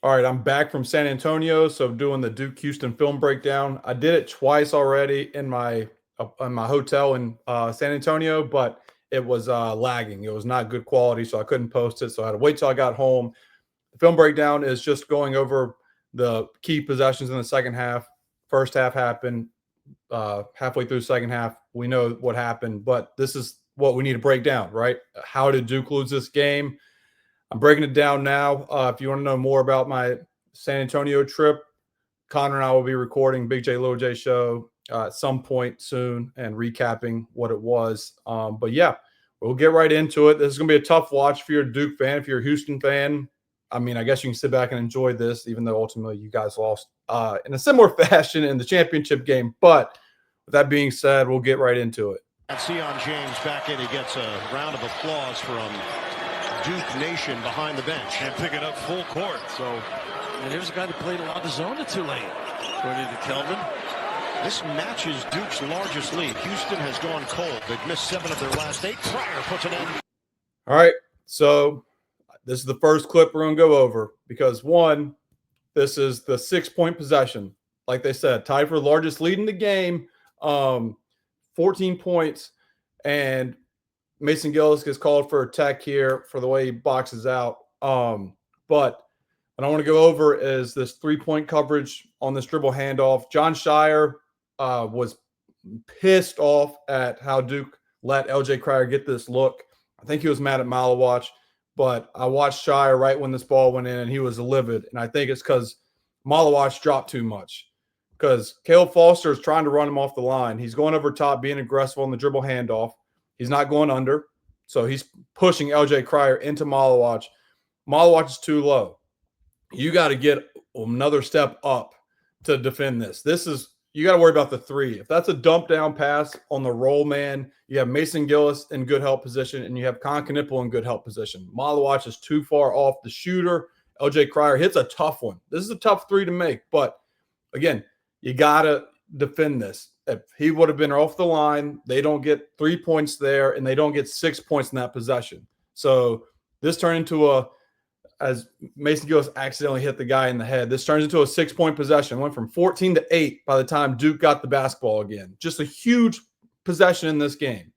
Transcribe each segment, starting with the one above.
All right, I'm back from San Antonio, so doing the Duke Houston film breakdown. I did it twice already in my hotel in San Antonio, but it was lagging. It was not good quality, so I couldn't post it. So I had to wait till I got home. The film breakdown is just going over the key possessions in the second half. First half happened. Halfway through the second half, we know what happened, but this is what we need to break down, right? How did Duke lose this game? I'm breaking it down now. If you want to know more about my San Antonio trip, Connor and I will be recording Big J Little J show at some point soon and recapping what it was. But yeah, we'll get right into it. This is going to be a tough watch if you're a Duke fan. If you're a Houston fan, I mean, I guess you can sit back and enjoy this, even though ultimately you guys lost in a similar fashion in the championship game. But with that being said, we'll get right into it. And Sion James back in. He gets a round of applause from Duke Nation behind the bench. And picking up full court. So, and here's a guy that played a lot of zone at Tulane. According to Kelvin. This matches Duke's largest lead. Houston has gone cold. They've missed 7 of their last 8. Pryor puts it in. All right. So this is the first clip we're going to go over because, one, this is the 6-point possession. Like they said, tied for the largest lead in the game, 14 points. And Mason Gillis gets called for a tech here for the way he boxes out. But what I want to go over is this 3-point coverage on this dribble handoff. John Shire was pissed off at how Duke let LJ Cryer get this look. I think he was mad at Malawatch, but I watched Shire right when this ball went in, and he was livid. And I think it's because Malawatch dropped too much. Because Caleb Foster is trying to run him off the line. He's going over top, being aggressive on the dribble handoff. He's not going under, so he's pushing LJ Cryer into Malawatch. Malawatch is too low. You got to get another step up to defend this. You got to worry about the 3. If that's a dump down pass on the roll man, you have Mason Gillis in good help position, and you have Con Knipple in good help position. Malawatch is too far off the shooter. LJ Cryer hits a tough one. This is a tough 3 to make, but again, you got to defend this. If he would have been off the line, they don't get 3 points there, and they don't get 6 points in that possession. So this turned into as Mason Gillis accidentally hit the guy in the head, this turns into a 6-point possession. It went from 14 to 8 by the time Duke got the basketball again. Just a huge possession in this game.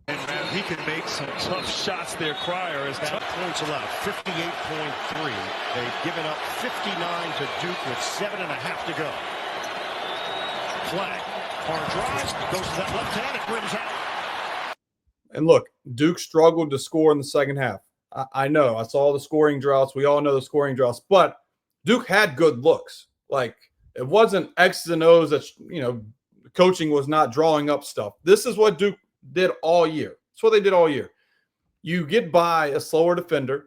And he can make some tough shots there. Cryer is Bad points allowed, 58.3. They've given up 59 to Duke with 7.5 to go. Flag. Hard drives, goes to that left hand, it rims out. And look, Duke struggled to score in the second half. I know. I saw the scoring droughts. We all know the scoring droughts. But Duke had good looks. Like, it wasn't X's and O's that, coaching was not drawing up stuff. This is what Duke did all year. It's what they did all year. You get by a slower defender.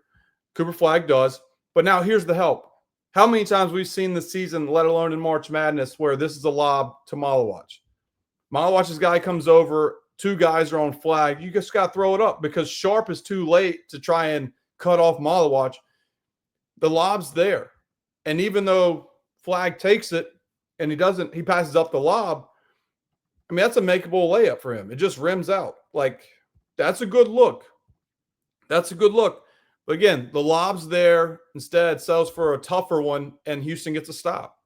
Cooper Flagg does. But now here's the help. How many times we've seen this season, let alone in March Madness, where this is a lob to Malawatch. Malawatch's guy comes over. 2 guys are on flag. You just got to throw it up because Sharp is too late to try and cut off Malawatch. The lob's there. And even though Flag takes it and he passes up the lob, I mean, that's a makeable layup for him. It just rims out. Like, that's a good look. That's a good look. But again, the lob's there. Instead, sells for a tougher one, and Houston gets a stop.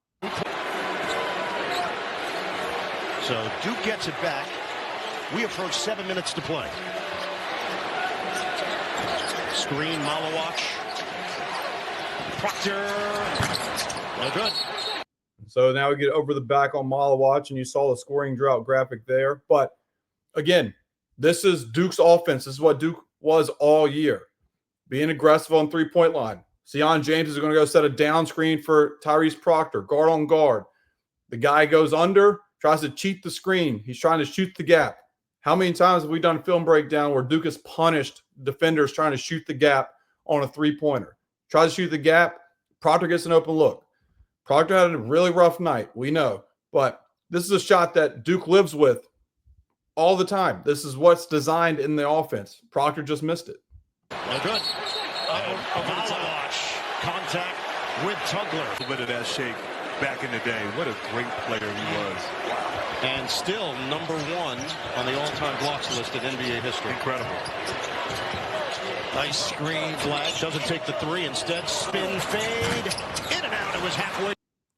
So Duke gets it back. We approach 7 minutes to play. Screen, Malawatch. Proctor. No good. So now we get over the back on Malawatch, and you saw the scoring drought graphic there. But again, this is Duke's offense. This is what Duke was all year. Being aggressive on 3-point line. Sion James is going to go set a down screen for Tyrese Proctor, guard on guard. The guy goes under, tries to cheat the screen. He's trying to shoot the gap. How many times have we done film breakdown where Duke has punished defenders trying to shoot the gap on a 3-pointer? Tries to shoot the gap. Proctor gets an open look. Proctor had a really rough night, we know. But this is a shot that Duke lives with all the time. This is what's designed in the offense. Proctor just missed it. No good. Malawatch. Contact with Tugler. a little bit of that shape back in the day. What a great player he was. And still number 1 on the all-time blocks list in NBA history. Incredible. Nice screen. Flag doesn't take the 3. Instead, spin fade. In He's halfway.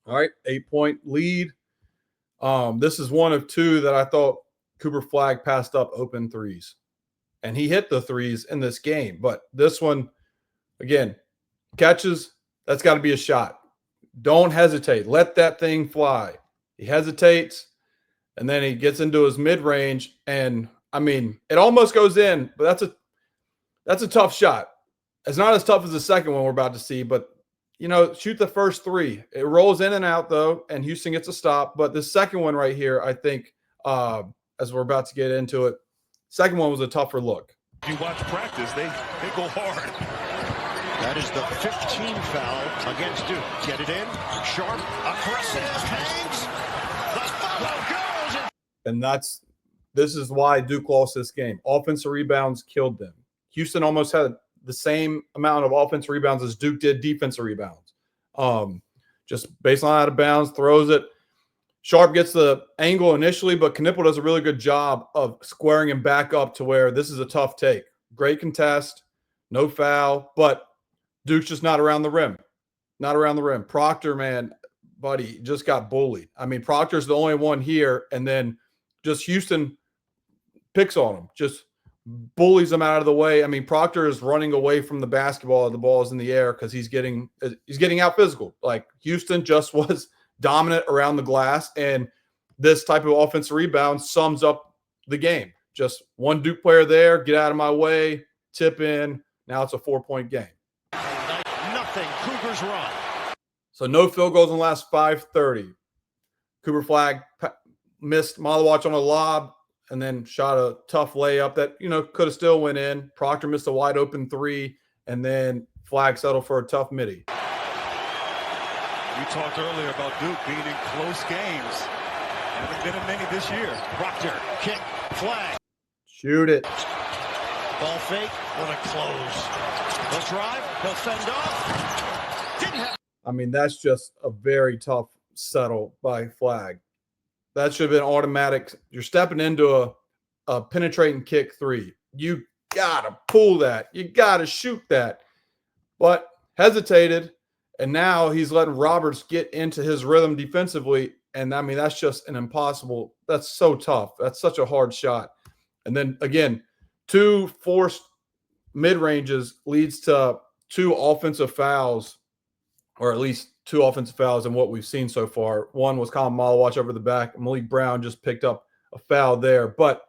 All right, 8-point lead. This is one of two that I thought Cooper Flagg passed up open threes. And he hit the threes in this game. But this one, again, catches, that's got to be a shot. Don't hesitate. Let that thing fly. He hesitates, and then he gets into his mid-range. And, I mean, it almost goes in, but that's a tough shot. It's not as tough as the second one we're about to see, but, you know, shoot the first three. It rolls in and out, though, and Houston gets a stop. But the second one right here, I think, as we're about to get into it, second one was a tougher look. If you watch practice, they go hard. That is the 15th foul against Duke. Get it in. Sharp, aggressive, hangs. The follow goes. And this is why Duke lost this game. Offensive rebounds killed them. Houston almost had the same amount of offensive rebounds as Duke did defensive rebounds. Just baseline out of bounds, throws it. Sharp gets the angle initially, but Knipple does a really good job of squaring him back up to where this is a tough take. Great contest, no foul, but Duke's just not around the rim. Not around the rim. Proctor, man, buddy, just got bullied. I mean, Proctor's the only one here, and then just Houston picks on him, just bullies him out of the way. I mean, Proctor is running away from the basketball. The ball is in the air because he's getting out physical. Like, Houston just was dominant around the glass, and this type of offensive rebound sums up the game. Just one Duke player there, get out of my way, tip in. Now it's a 4-point game. Nothing. Cougars run. So no field goals in the last 5:30. Cooper Flagg missed Malawach on a lob and then shot a tough layup that, you know, could have still went in. Proctor missed a wide open three, and then Flagg settled for a tough midi. We talked earlier about Duke being in close games. Haven't been in many this year. Proctor, kick, Flagg. Shoot it. Ball fake, what a close. He'll drive, he'll fend off. Didn't have. I mean, that's just a very tough settle by Flagg. That should have been automatic. You're stepping into a penetrating kick three. You got to pull that. You got to shoot that. But hesitated. And now he's letting Roberts get into his rhythm defensively. And, I mean, that's just an impossible – that's so tough. That's such a hard shot. And then, again, 2 forced mid-ranges leads to 2 offensive fouls, or at least 2 offensive fouls in what we've seen so far. One was Colin Malawach over the back. Malik Brown just picked up a foul there. But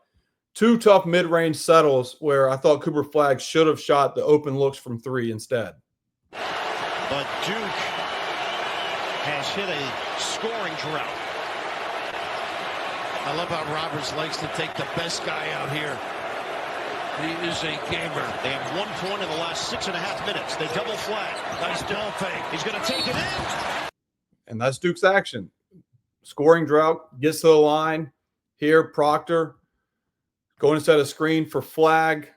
2 tough mid-range settles where I thought Cooper Flagg should have shot the open looks from 3 instead. But Duke has hit a scoring drought. I love how Roberts likes to take the best guy out here. He is a gamer. They have 1 point in the last 6.5 minutes. They double Flagg. Nice ball fake. He's going to take it in. And that's Duke's action. Scoring drought, gets to the line. Here, Proctor going to set a screen for Flagg.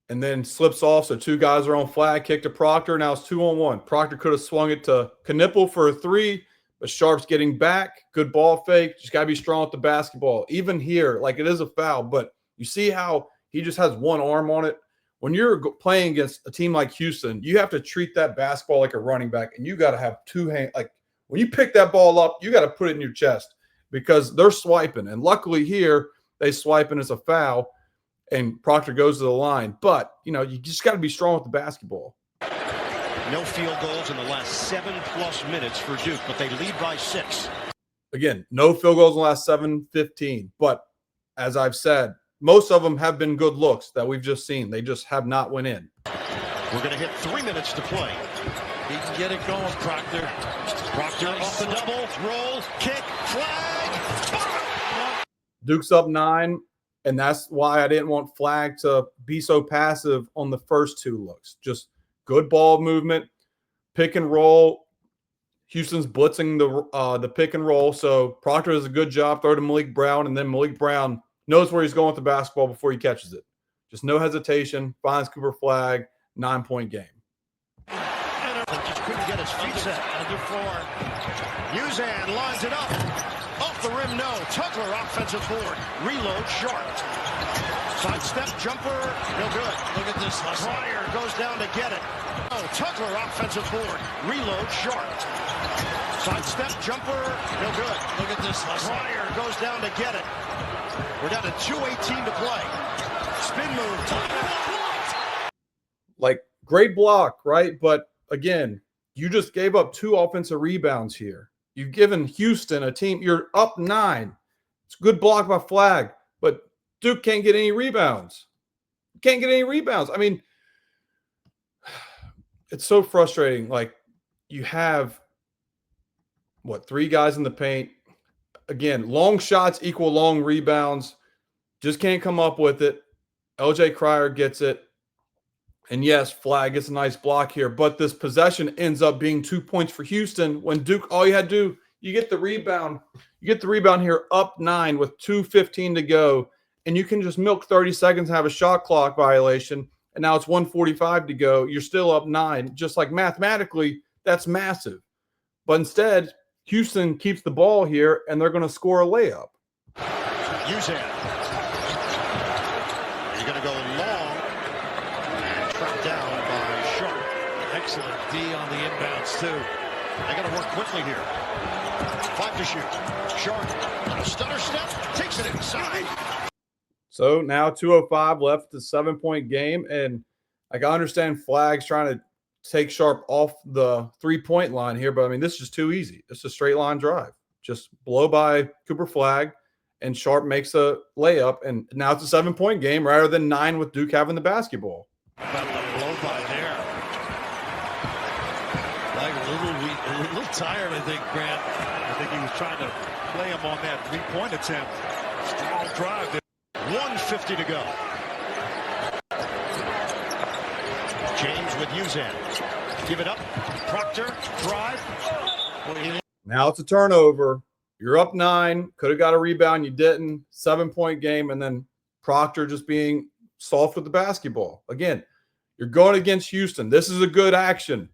And then slips off, so 2 guys are on Flagg. Kick to Proctor. Now it's 2-on-1. Proctor could have swung it to Knipple for a 3, but Sharp's getting back. Good ball fake. Just got to be strong with the basketball. Even here, like, it is a foul, but you see how he just has one arm on it? When you're playing against a team like Houston, you have to treat that basketball like a running back, and you got to have 2 hands. Like, when you pick that ball up, you got to put it in your chest because they're swiping. And luckily here, they swipe and it's a foul. And Proctor goes to the line. But, you know, you just got to be strong with the basketball. No field goals in the last 7+ minutes for Duke, but they lead by 6. Again, no field goals in the last 7:15. But as I've said, most of them have been good looks that we've just seen. They just have not went in. We're going to hit 3 minutes to play. He can get it going, Proctor. Proctor off the double, roll, kick, Flagg. Duke's up 9. And that's why I didn't want Flagg to be so passive on the first 2 looks. Just good ball movement, pick and roll. Houston's blitzing the pick and roll. So Proctor does a good job, throw to Malik Brown, and then Malik Brown knows where he's going with the basketball before he catches it. Just no hesitation, finds Cooper Flagg, 9-point game. Just couldn't get his feet set. Under 4. Uzan lines it up. Off the rim, no. Tugler, offensive board. Reload, Sharp. Sidestep, jumper, no good. Look at this hustle. Pryor goes down to get it. Oh, Tugler, offensive board. Reload, Sharp. Sidestep, jumper, no good. Look at this hustle. Pryor goes down to get it. We're down to 2:18 to play. Spin move. Like, great block, right? But again, you just gave up 2 offensive rebounds here. You've given Houston a team. You're up 9. It's a good block by Flag, but Duke can't get any rebounds. Can't get any rebounds. I mean, it's so frustrating. Like, you have, 3 guys in the paint. Again, long shots equal long rebounds. Just can't come up with it. LJ Cryer gets it. And yes, Flag gets a nice block here, but this possession ends up being 2 points for Houston when Duke, all you had to do, you get the rebound. You get the rebound here up 9 with 2:15 to go, and you can just milk 30 seconds and have a shot clock violation, and now it's 1:45 to go. You're still up 9. Just like mathematically, that's massive. But instead, Houston keeps the ball here, and they're going to score a layup. Uzan. You're going to go long. Trapped down by Sharp. Excellent D on the inbounds, too. They got to work quickly here. 5 to shoot. Sharp on a stutter step. Takes it inside. So now 2:05 left, the 7-point game. And I can understand Flag's trying to take Sharp off the 3-point line here, but I mean, this is just too easy. It's a straight line drive. Just blow by Cooper Flag, and Sharp makes a layup. And now it's a 7-point game rather than 9 with Duke having the basketball. About the blow by there. Like a little tired, I think, Grant. I think he was trying to play him on that 3-point attempt. Strong drive there. 1:50 to go. James with Uzan. Give it up. Proctor, drive. Now it's a turnover. You're up 9. Could have got a rebound. You didn't. 7-point game. And then Proctor just being soft with the basketball. Again, you're going against Houston. This is a good action.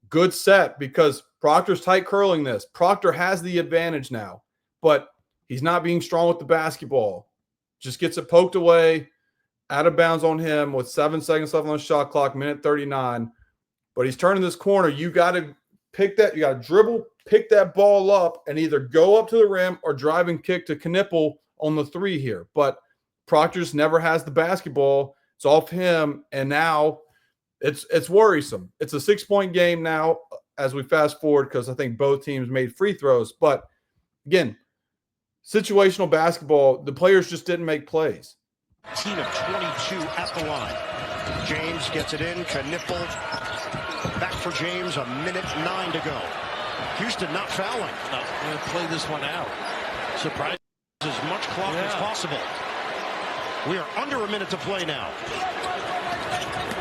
Good set because Proctor's tight curling this. Proctor has the advantage now, but he's not being strong with the basketball. Just gets it poked away, out of bounds on him with 7 seconds left on the shot clock, minute 39. But he's turning this corner. You got to pick that. You got to dribble, pick that ball up, and either go up to the rim or drive and kick to Knipple on the 3 here. But Proctor's never has the basketball. It's off him, and now it's worrisome. It's a 6-point game now as we fast forward because I think both teams made free throws. But, again, situational basketball, the players just didn't make plays. Team of 22 at the line. James gets it in. Knipple back for James. A minute 9 to go. Houston not fouling. No, I'm going to play this one out. Surprise. As much clock as possible. We are under a minute to play now.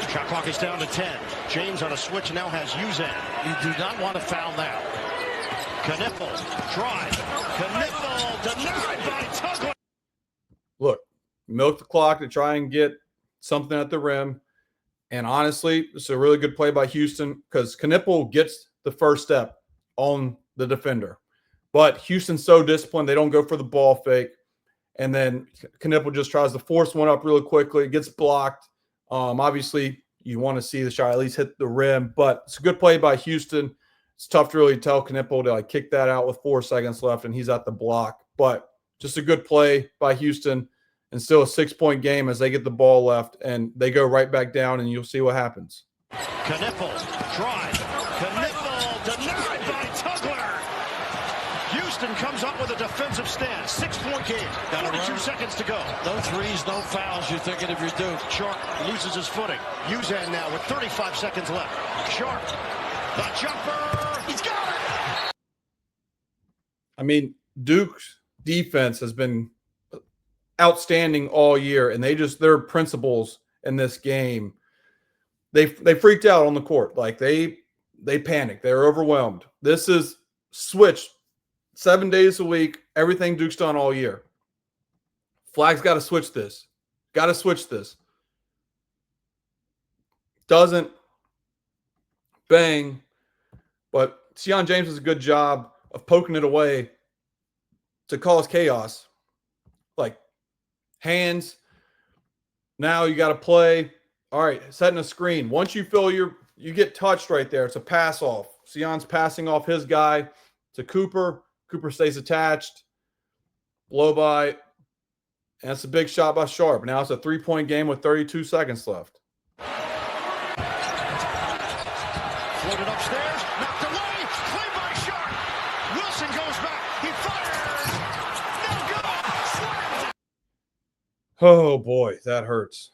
Shot clock is down to 10. James on a switch now has Uzan. You do not want to foul now. Knipple, drive. Knipple denied by Tugler. Look, milk the clock to try and get something at the rim. And honestly, it's a really good play by Houston because Knipple gets the first step on the defender. But Houston's so disciplined, they don't go for the ball fake. And then Knipple just tries to force one up really quickly. It gets blocked. Obviously, you want to see the shot at least hit the rim. But it's a good play by Houston. It's tough to really tell Knipple to kick that out with 4 seconds left, and he's at the block. But just a good play by Houston, and still a 6-point game as they get the ball left, and they go right back down, and you'll see what happens. Knipple, drive. Knipple denied by Tugler. Houston comes up with a defensive stand. 6-point game. 42 seconds to go. No threes, no fouls. You're thinking of your Duke. Sharp loses his footing. Uzan now with 35 seconds left. Sharp, the jumper. He's got it. I mean, Duke's defense has been outstanding all year, and their principles in this game, they freaked out on the court. Like they panicked. They were overwhelmed. This is switched 7 days a week, everything Duke's done all year. Flag's got to switch this. Got to switch this. Doesn't. Bang. But Sion James does a good job of poking it away. to cause chaos, like hands. Now you got to play. All right, setting a screen. Once you feel you get touched right there, it's a pass off. Sion's passing off his guy to Cooper. Cooper stays attached. Blow by. And that's a big shot by Sharp. Now it's a 3-point game with 32 seconds left. Floated upstairs, knocked away, play by Sharp. Wilson goes back, he fires. No good. Oh boy, that hurts.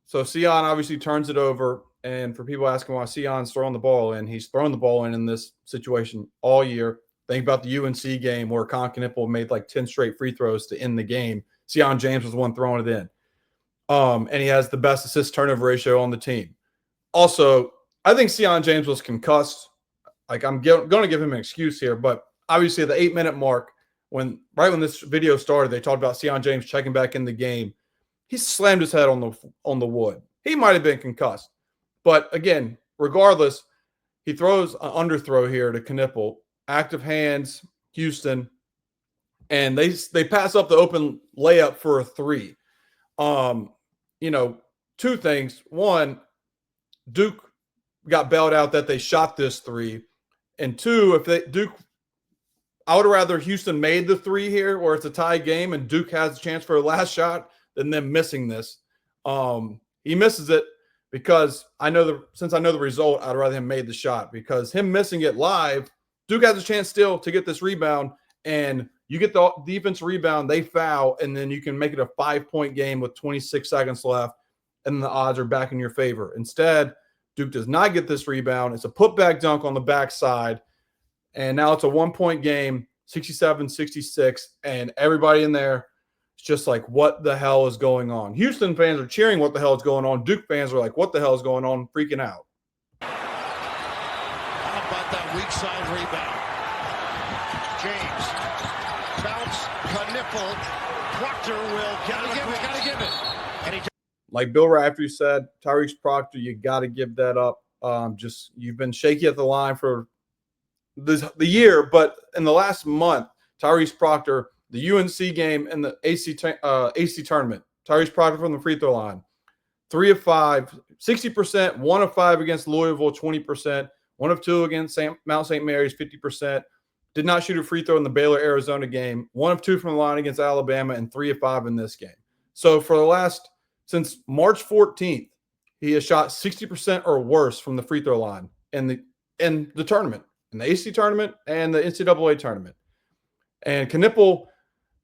So Sion obviously turns it over, and for people asking why Sion's throwing the ball in, he's thrown the ball in this situation all year. Think about the UNC game where Con Knipple made like 10 straight free throws to end the game. Sion James was the one throwing it in. And he has the best assist turnover ratio on the team. Also, I think Sion James was concussed. Like, I'm going to give him an excuse here, but obviously at the 8-minute mark, right when this video started, they talked about Sion James checking back in the game. He slammed his head on the wood. He might have been concussed. But again, regardless, he throws an underthrow here to Knipple. Active hands, Houston. And they pass up the open layup for a 3. Two things. One, Duke got bailed out that they shot this 3. And 2, I would rather Houston made the 3 here where it's a tie game and Duke has a chance for a last shot than them missing this. He misses it because since I know the result, I'd rather him made the shot, because him missing it live, Duke has a chance still to get this rebound, and you get the defense rebound, they foul, and then you can make it a 5-point game with 26 seconds left, and the odds are back in your favor. Instead, Duke does not get this rebound. It's a putback dunk on the backside, and now it's a 1-point game, 67-66, and everybody in there is just like, what the hell is going on? Houston fans are cheering what the hell is going on. Duke fans are like, what the hell is going on, freaking out. How about that weak side rebound? James, bounce, Knipple, Proctor will gotta give it. And he like Bill Raftery said, Tyrese Proctor, you got to give that up. You've been shaky at the line for the year, but in the last month, Tyrese Proctor, the UNC game and the AC tournament, Tyrese Proctor from the free throw line, 3 of 5, 60%, 1 of 5 against Louisville, 20%, 1 of 2 against Mount St. Mary's, 50%. Did not shoot a free throw in the Baylor-Arizona game, 1 of 2 from the line against Alabama, and 3 of 5 in this game. So since March 14th, he has shot 60% or worse from the free throw line in the tournament, in the AC tournament and the NCAA tournament. And Knipple,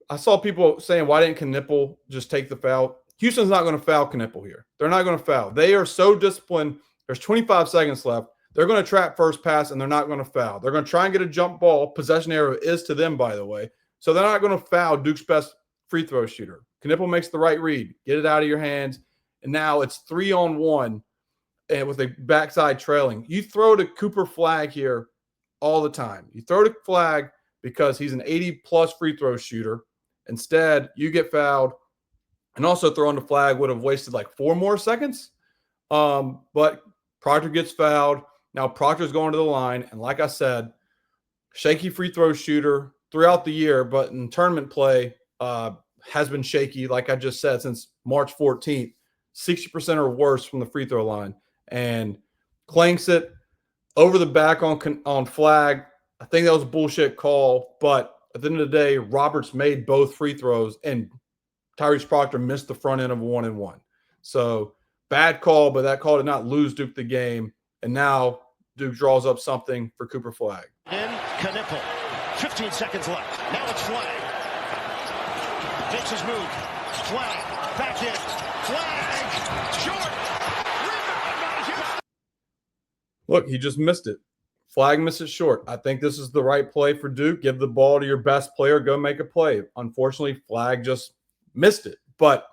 I saw people saying, why didn't Knipple just take the foul? Houston's not going to foul Knipple here. They're not going to foul. They are so disciplined. There's 25 seconds left. They're going to trap first pass, and they're not going to foul. They're going to try and get a jump ball. Possession arrow is to them, by the way. So they're not going to foul Duke's best free throw shooter. Knipple makes the right read. Get it out of your hands. And now it's 3-on-1 and with a backside trailing. You throw to Cooper Flag here all the time. You throw to Flag because he's an 80-plus free throw shooter. Instead, you get fouled. And also throwing the flag would have wasted like 4 more seconds. But Proctor gets fouled. Now Proctor's going to the line. And like I said, shaky free throw shooter throughout the year, but in tournament play has been shaky, like I just said, since March 14th, 60% or worse from the free throw line, and clanks it over the back on Flag. I think that was a bullshit call, but at the end of the day, Roberts made both free throws, and Tyrese Proctor missed the front end of a 1-and-1. So bad call, but that call did not lose Duke the game, and now Duke draws up something for Cooper Flag. in Knipple. 15 seconds left. Now it's Flag. Takes his move. Flag. Back in. Flag. Short. Rebound by Houston. Look, he just missed it. Flag misses short. I think this is the right play for Duke. Give the ball to your best player. Go make a play. Unfortunately, Flag just missed it. But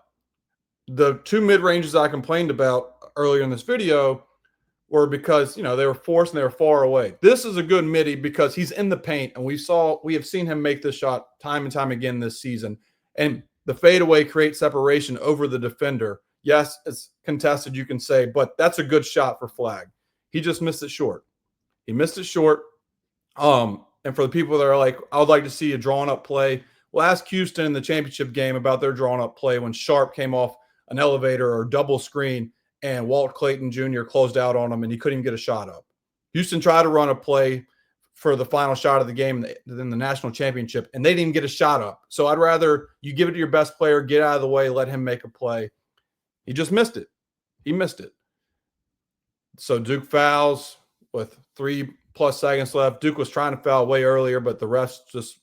the 2 mid-ranges I complained about earlier in this video were because, they were forced and they were far away. This is a good midi because he's in the paint, and we have seen him make this shot time and time again this season. And the fadeaway creates separation over the defender. Yes, it's contested, you can say, but that's a good shot for Flag. He just missed it short. He missed it short. And for the people that are like, I would like to see a drawn up play, well, ask Houston in the championship game about their drawn up play when Sharp came off an elevator or double screen and Walt Clayton Jr. closed out on him and he couldn't even get a shot up. Houston tried to run a play for the final shot of the game in the national championship, and they didn't even get a shot up. So I'd rather you give it to your best player, get out of the way, let him make a play. He just missed it. He missed it. So Duke fouls with 3+ seconds left. Duke was trying to foul way earlier, but the refs just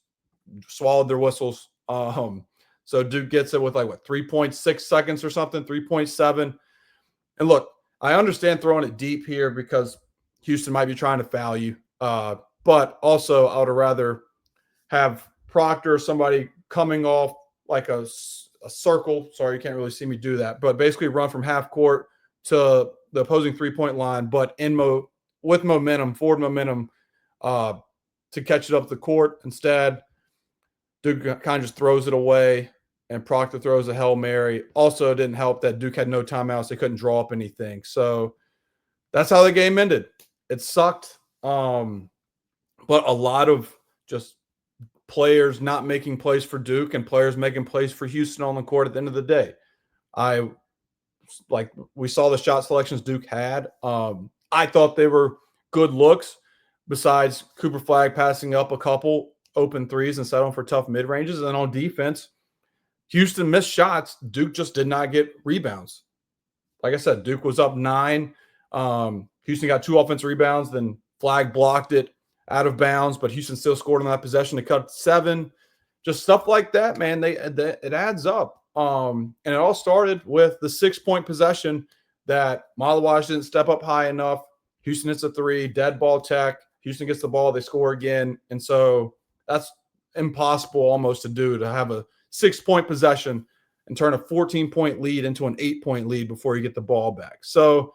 swallowed their whistles. So Duke gets it with 3.6 seconds or something, 3.7. And look, I understand throwing it deep here because Houston might be trying to foul you. But also I would rather have Proctor or somebody coming off like a circle. Sorry, you can't really see me do that. But basically run from half court to the opposing three-point line, but with momentum, forward momentum to catch it up the court. Instead, Duke kind of just throws it away, and Proctor throws a Hail Mary. Also, it didn't help that Duke had no timeouts. They couldn't draw up anything. So that's how the game ended. It sucked. But a lot of just players not making plays for Duke and players making plays for Houston on the court at the end of the day. We saw the shot selections Duke had. I thought they were good looks besides Cooper Flagg passing up a couple open threes and settling for tough mid-ranges. And on defense, Houston missed shots. Duke just did not get rebounds. Like I said, Duke was up 9. Houston got 2 offensive rebounds. Then Flagg blocked it out of bounds, but Houston still scored on that possession to cut 7. Just stuff like that, man. It adds up. And it all started with the 6-point possession that Malawash didn't step up high enough. Houston hits a 3, dead ball tech. Houston gets the ball, they score again. And so that's impossible almost to do, to have a 6-point possession and turn a 14-point lead into an 8-point lead before you get the ball back. So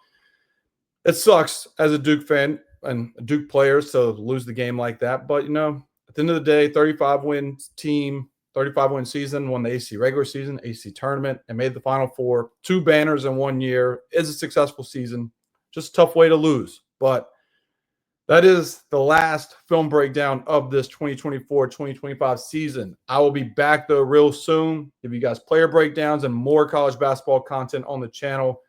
it sucks as a Duke fan and Duke players to lose the game like that. But, at the end of the day, 35-win team, 35-win season, won the AC regular season, AC tournament, and made the Final Four. 2 banners in 1 year is a successful season. Just a tough way to lose. But that is the last film breakdown of this 2024-2025 season. I will be back, though, real soon. Give you guys player breakdowns and more college basketball content on the channel.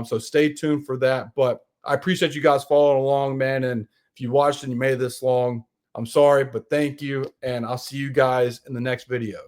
So stay tuned for that. But I appreciate you guys following along, man. And if you watched and you made it this long, I'm sorry, but thank you. And I'll see you guys in the next video.